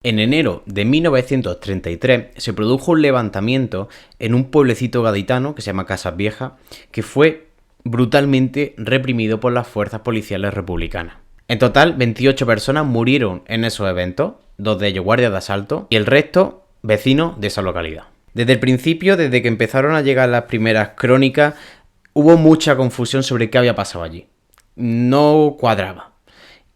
En enero de 1933 se produjo un levantamiento en un pueblecito gaditano que se llama Casas Viejas, que fue brutalmente reprimido por las fuerzas policiales republicanas. En total, 28 personas murieron en esos eventos, 2 de ellos guardias de asalto y el resto vecinos de esa localidad. Desde el principio, desde que empezaron a llegar las primeras crónicas, hubo mucha confusión sobre qué había pasado allí. No cuadraba.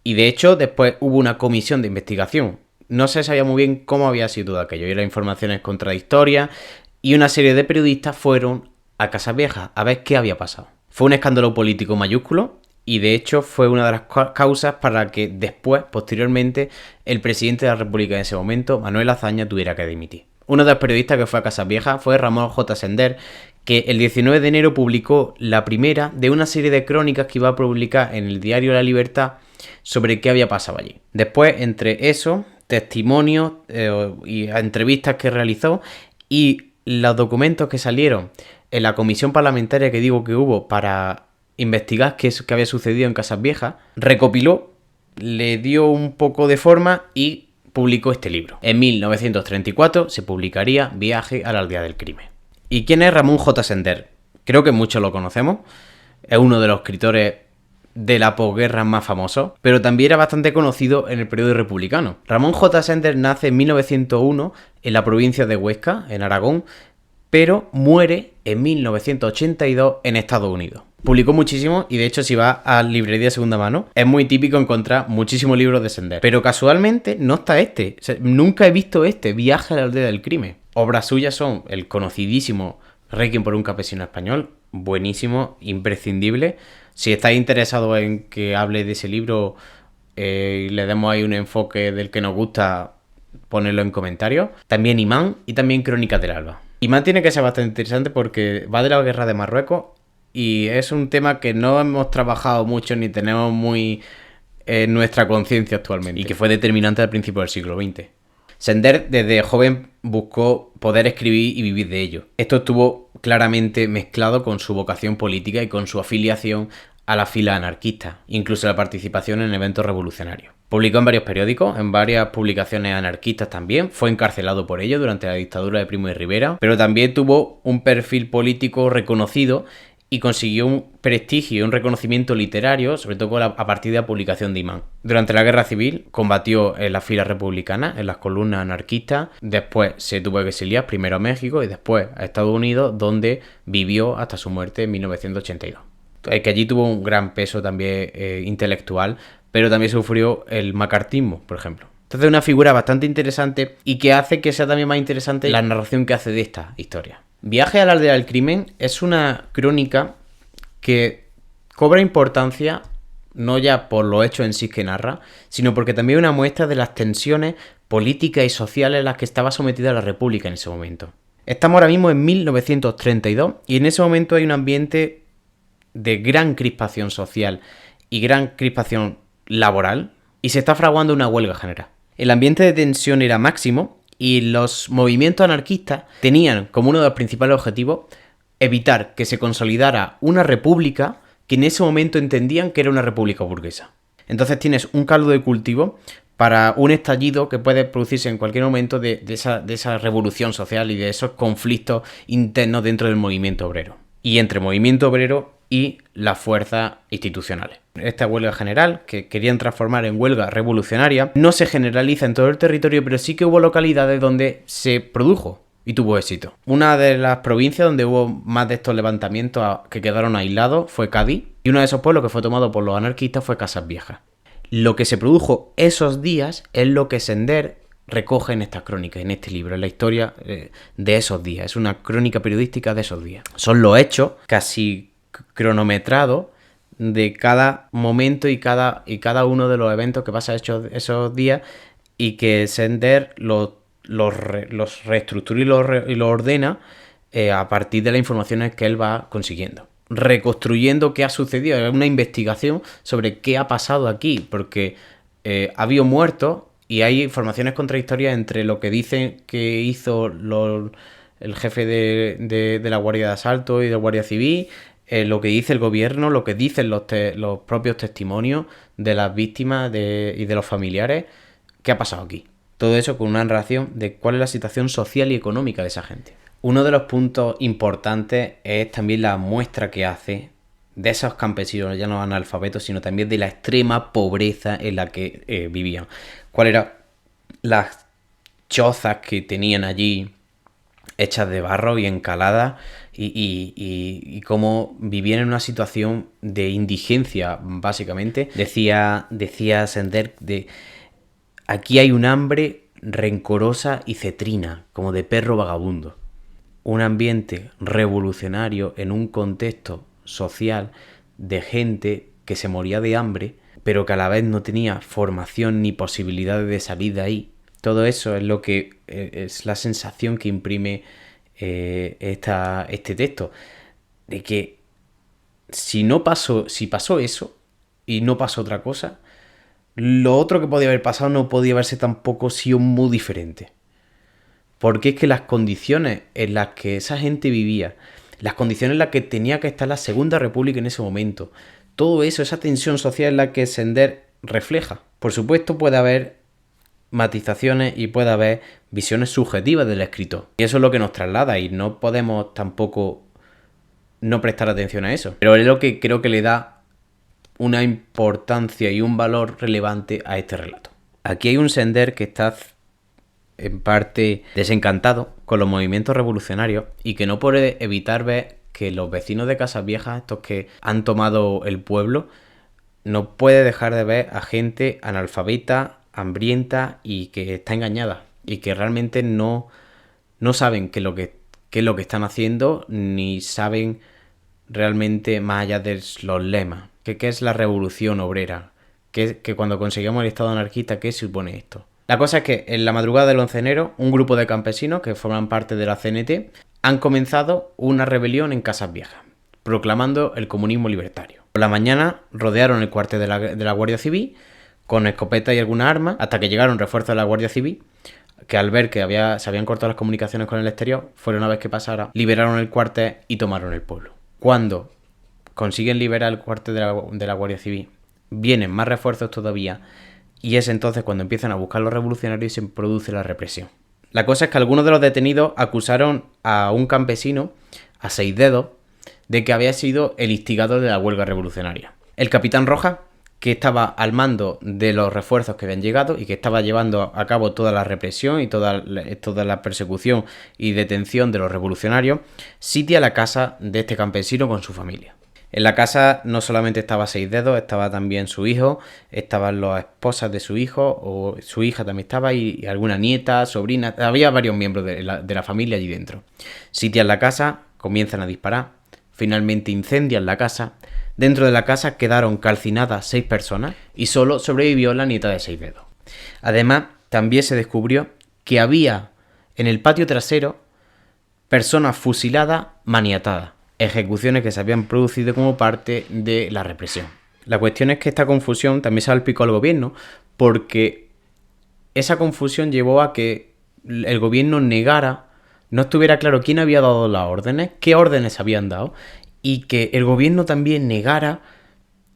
Y de hecho, después hubo una comisión de investigación. No se sabía muy bien cómo había sido todo aquello, y las informaciones contradictorias, y una serie de periodistas fueron a Casas Viejas a ver qué había pasado. Fue un escándalo político mayúsculo, y de hecho fue una de las causas para que después, posteriormente, el presidente de la República en ese momento, Manuel Azaña, tuviera que dimitir. Uno de los periodistas que fue a Casas Viejas fue Ramón J. Sender, que el 19 de enero publicó la primera de una serie de crónicas que iba a publicar en el diario La Libertad sobre qué había pasado allí. Después, entre eso, testimonios y entrevistas que realizó y los documentos que salieron en la comisión parlamentaria que digo que hubo para investigar qué había sucedido en Casas Viejas, recopiló, le dio un poco de forma y publicó este libro. En 1934 se publicaría Viaje a la aldea del crimen. ¿Y quién es Ramón J. Sender? Creo que muchos lo conocemos. Es uno de los escritores de la posguerra más famosos, pero también era bastante conocido en el periodo republicano. Ramón J. Sender nace en 1901 en la provincia de Huesca, en Aragón, pero muere en 1982 en Estados Unidos. Publicó muchísimo y de hecho si vas a librería de segunda mano es muy típico encontrar muchísimos libros de Sender. Pero casualmente no está este. O sea, nunca he visto este, Viaje a la aldea del crimen. Obras suyas son el conocidísimo Requiem por un campesino español, buenísimo, imprescindible. Si estáis interesados en que hable de ese libro y le demos ahí un enfoque del que nos gusta, ponedlo en comentarios. También Imán y también Crónicas del Alba. Imán tiene que ser bastante interesante porque va de la guerra de Marruecos y es un tema que no hemos trabajado mucho ni tenemos muy en nuestra conciencia actualmente y que fue determinante al principio del siglo XX. Sender desde joven buscó poder escribir y vivir de ello. Esto estuvo claramente mezclado con su vocación política y con su afiliación a la fila anarquista, incluso la participación en eventos revolucionarios. Publicó en varios periódicos, en varias publicaciones anarquistas también, fue encarcelado por ello durante la dictadura de Primo de Rivera, pero también tuvo un perfil político reconocido y consiguió un prestigio y un reconocimiento literario, sobre todo a partir de la publicación de Imán. Durante la Guerra Civil combatió en las filas republicanas, en las columnas anarquistas, después se tuvo que exiliar primero a México y después a Estados Unidos, donde vivió hasta su muerte en 1982. Que allí tuvo un gran peso también intelectual, pero también sufrió el macartismo, por ejemplo. Entonces es una figura bastante interesante y que hace que sea también más interesante la narración que hace de esta historia. Viaje a la aldea del crimen es una crónica que cobra importancia no ya por los hechos en sí que narra, sino porque también es una muestra de las tensiones políticas y sociales a las que estaba sometida la República en ese momento. Estamos ahora mismo en 1932 y en ese momento hay un ambiente de gran crispación social y gran crispación laboral y se está fraguando una huelga general. El ambiente de tensión era máximo y los movimientos anarquistas tenían como uno de los principales objetivos evitar que se consolidara una república que en ese momento entendían que era una república burguesa. Entonces tienes un caldo de cultivo para un estallido que puede producirse en cualquier momento de esa revolución social y de esos conflictos internos dentro del movimiento obrero. Y entre movimiento obrero y las fuerzas institucionales. Esta huelga general, que querían transformar en huelga revolucionaria, no se generaliza en todo el territorio, pero sí que hubo localidades donde se produjo y tuvo éxito. Una de las provincias donde hubo más de estos levantamientos que quedaron aislados fue Cádiz, y uno de esos pueblos que fue tomado por los anarquistas fue Casas Viejas. Lo que se produjo esos días es lo que Sender recoge en estas crónicas, en este libro, en la historia de esos días. Es una crónica periodística de esos días. Son los hechos casi cronometrados de cada momento y cada uno de los eventos que pasa esos días y que Sender los reestructura y los ordena a partir de las informaciones que él va consiguiendo. Reconstruyendo qué ha sucedido, es una investigación sobre qué ha pasado aquí, porque ha habido muertos y hay informaciones contradictorias entre lo que dicen que hizo el jefe de la Guardia de Asalto y de la Guardia Civil, lo que dice el gobierno, lo que dicen los propios testimonios de las víctimas y de los familiares. ¿Qué ha pasado aquí? Todo eso con una narración de cuál es la situación social y económica de esa gente. Uno de los puntos importantes es también la muestra que hace de esos campesinos, ya no analfabetos, sino también de la extrema pobreza en la que vivían. ¿Cuáles eran las chozas que tenían allí hechas de barro y encaladas y cómo vivían en una situación de indigencia, básicamente? Decía Sender de aquí hay un hambre rencorosa y cetrina, como de perro vagabundo. Un ambiente revolucionario en un contexto social de gente que se moría de hambre, pero que a la vez no tenía formación ni posibilidades de salir de ahí. Todo eso es lo que es la sensación que imprime este texto, de que si pasó eso y no pasó otra cosa, lo otro que podía haber pasado no podía haberse tampoco sido muy diferente. Porque es que las condiciones en las que esa gente vivía, las condiciones en las que tenía que estar la Segunda República en ese momento, todo eso, esa tensión social en la que Sender refleja. Por supuesto puede haber matizaciones y puede haber visiones subjetivas del escritor. Y eso es lo que nos traslada y no podemos tampoco no prestar atención a eso. Pero es lo que creo que le da una importancia y un valor relevante a este relato. Aquí hay un Sender que está en parte desencantado con los movimientos revolucionarios y que no puede evitar ver que los vecinos de Casas Viejas, estos que han tomado el pueblo, no puede dejar de ver a gente analfabeta, hambrienta y que está engañada y que realmente no saben qué es lo que están haciendo, ni saben realmente más allá de los lemas. ¿Qué es la revolución obrera? Que cuando conseguimos el estado anarquista, ¿qué supone esto? La cosa es que en la madrugada del 11 de enero, un grupo de campesinos que forman parte de la CNT han comenzado una rebelión en Casas Viejas, proclamando el comunismo libertario. Por la mañana rodearon el cuartel de la Guardia Civil con escopetas y algunas armas, hasta que llegaron refuerzos de la Guardia Civil, que al ver que se habían cortado las comunicaciones con el exterior, fueron una vez que pasara, liberaron el cuartel y tomaron el pueblo. Cuando consiguen liberar el cuartel de la Guardia Civil, vienen más refuerzos todavía, y es entonces cuando empiezan a buscar los revolucionarios y se produce la represión. La cosa es que algunos de los detenidos acusaron a un campesino, a Seis Dedos, de que había sido el instigador de la huelga revolucionaria. El capitán Rojas, que estaba al mando de los refuerzos que habían llegado y que estaba llevando a cabo toda la represión y toda la persecución y detención de los revolucionarios, sitia la casa de este campesino con su familia. En la casa no solamente estaba Seis Dedos, estaba también su hijo, estaban las esposas de su hijo, o su hija también estaba, y alguna nieta, sobrina, había varios miembros de la familia allí dentro. Sitian la casa, comienzan a disparar, finalmente incendian la casa. Dentro de la casa quedaron calcinadas 6 personas y solo sobrevivió la nieta de Seis Dedos. Además, también se descubrió que había en el patio trasero personas fusiladas, maniatadas. Ejecuciones que se habían producido como parte de la represión. La cuestión es que esta confusión también se salpicó al gobierno, porque esa confusión llevó a que el gobierno negara, no estuviera claro quién había dado las órdenes, qué órdenes habían dado, y que el gobierno también negara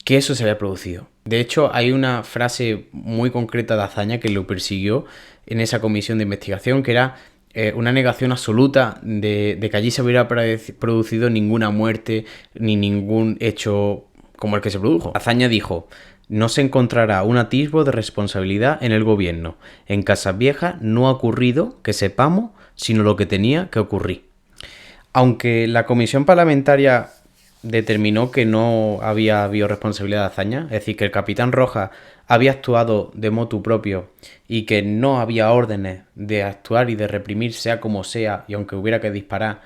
que eso se había producido. De hecho, hay una frase muy concreta de Azaña que lo persiguió en esa comisión de investigación, que era una negación absoluta de que allí se hubiera producido ninguna muerte ni ningún hecho como el que se produjo. Azaña dijo: no se encontrará un atisbo de responsabilidad en el gobierno. En Casas Viejas no ha ocurrido, que sepamos, sino lo que tenía que ocurrir. Aunque la comisión parlamentaria determinó que no había habido responsabilidad de Azaña, es decir, que el capitán Rojas había actuado de motu propio y que no había órdenes de actuar y de reprimir sea como sea, y aunque hubiera que disparar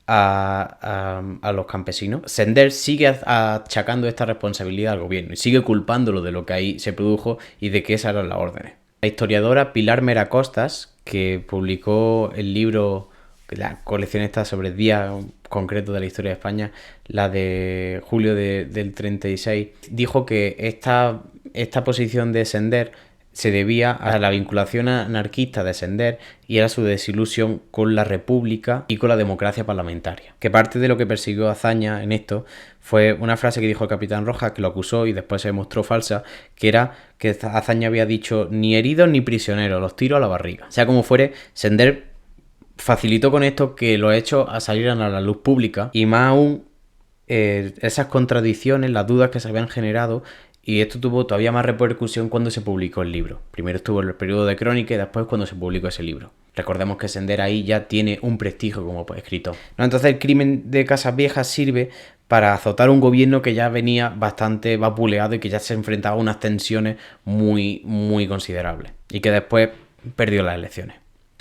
a los campesinos, Sender sigue achacando esta responsabilidad al gobierno y sigue culpándolo de lo que ahí se produjo y de que esas eran las órdenes. La historiadora Pilar Mera Costas, que publicó el libro, la colección está sobre días concretos de la historia de España, la de julio del 36, dijo que esta posición de Sender se debía a la vinculación anarquista de Sender y a su desilusión con la república y con la democracia parlamentaria. Que parte de lo que persiguió Azaña en esto fue una frase que dijo el capitán Rojas, que lo acusó y después se demostró falsa, que era que Azaña había dicho ni heridos ni prisioneros, los tiro a la barriga. Sea como fuere, Sender facilitó con esto que los hechos salieran a la luz pública y más aún esas contradicciones, las dudas que se habían generado. Y esto tuvo todavía más repercusión cuando se publicó el libro. Primero estuvo el periodo de crónica y después cuando se publicó ese libro. Recordemos que Sender ahí ya tiene un prestigio como escritor. Entonces el crimen de Casas Viejas sirve para azotar un gobierno que ya venía bastante vapuleado y que ya se enfrentaba a unas tensiones muy, muy considerables. Y que después perdió las elecciones.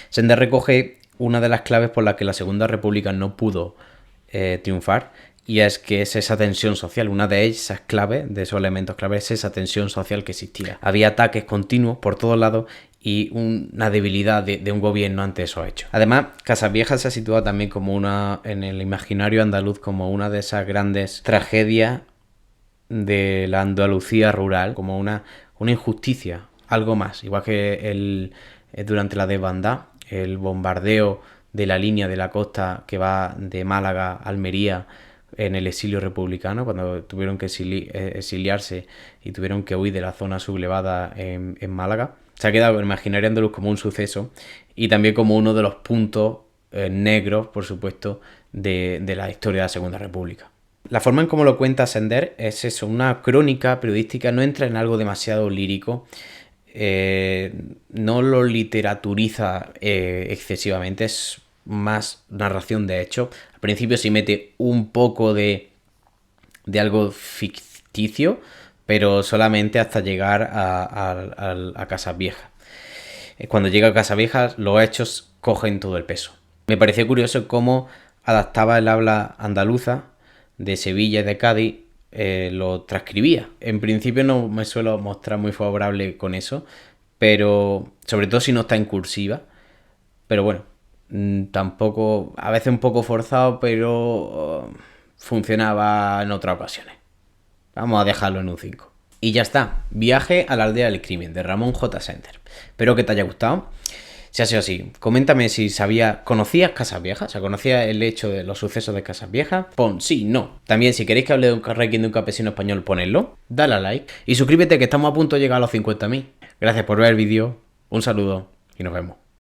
Sender recoge una de las claves por las que la Segunda República no pudo triunfar. Y es que es esa tensión social, una de esas claves, de esos elementos claves, es esa tensión social que existía. Había ataques continuos por todos lados y una debilidad de un gobierno ante esos hechos. Además, Casas Viejas se ha situado también como en el imaginario andaluz como una de esas grandes tragedias de la Andalucía rural, como una injusticia, algo más. Igual que durante la desbandada, el bombardeo de la línea de la costa que va de Málaga a Almería, en el exilio republicano, cuando tuvieron que exiliarse y tuvieron que huir de la zona sublevada en Málaga. Se ha quedado en el imaginario andaluz como un suceso y también como uno de los puntos negros, por supuesto, de la historia de la Segunda República. La forma en cómo lo cuenta Sender es eso, una crónica periodística, no entra en algo demasiado lírico, no lo literaturiza excesivamente, es más narración de hechos. Al principio sí mete un poco de algo ficticio, pero solamente hasta llegar a Casas Viejas. Cuando llega a Casas Viejas, los hechos cogen todo el peso. Me pareció curioso cómo adaptaba el habla andaluza de Sevilla y de Cádiz, lo transcribía. En principio no me suelo mostrar muy favorable con eso, pero sobre todo si no está en cursiva. Pero bueno, tampoco, a veces un poco forzado, pero funcionaba en otras ocasiones. Vamos a dejarlo en un 5. Y ya está, Viaje a la aldea del crimen, de Ramón J. Sender. Espero que te haya gustado. Si ha sido así, coméntame si conocías Casas Viejas, o sea, conocías el hecho de los sucesos de Casas Viejas. Pon sí, no. También si queréis que hable de un ranking de un campesino español, ponedlo. Dale a like y suscríbete que estamos a punto de llegar a los 50.000. Gracias por ver el vídeo, un saludo y nos vemos.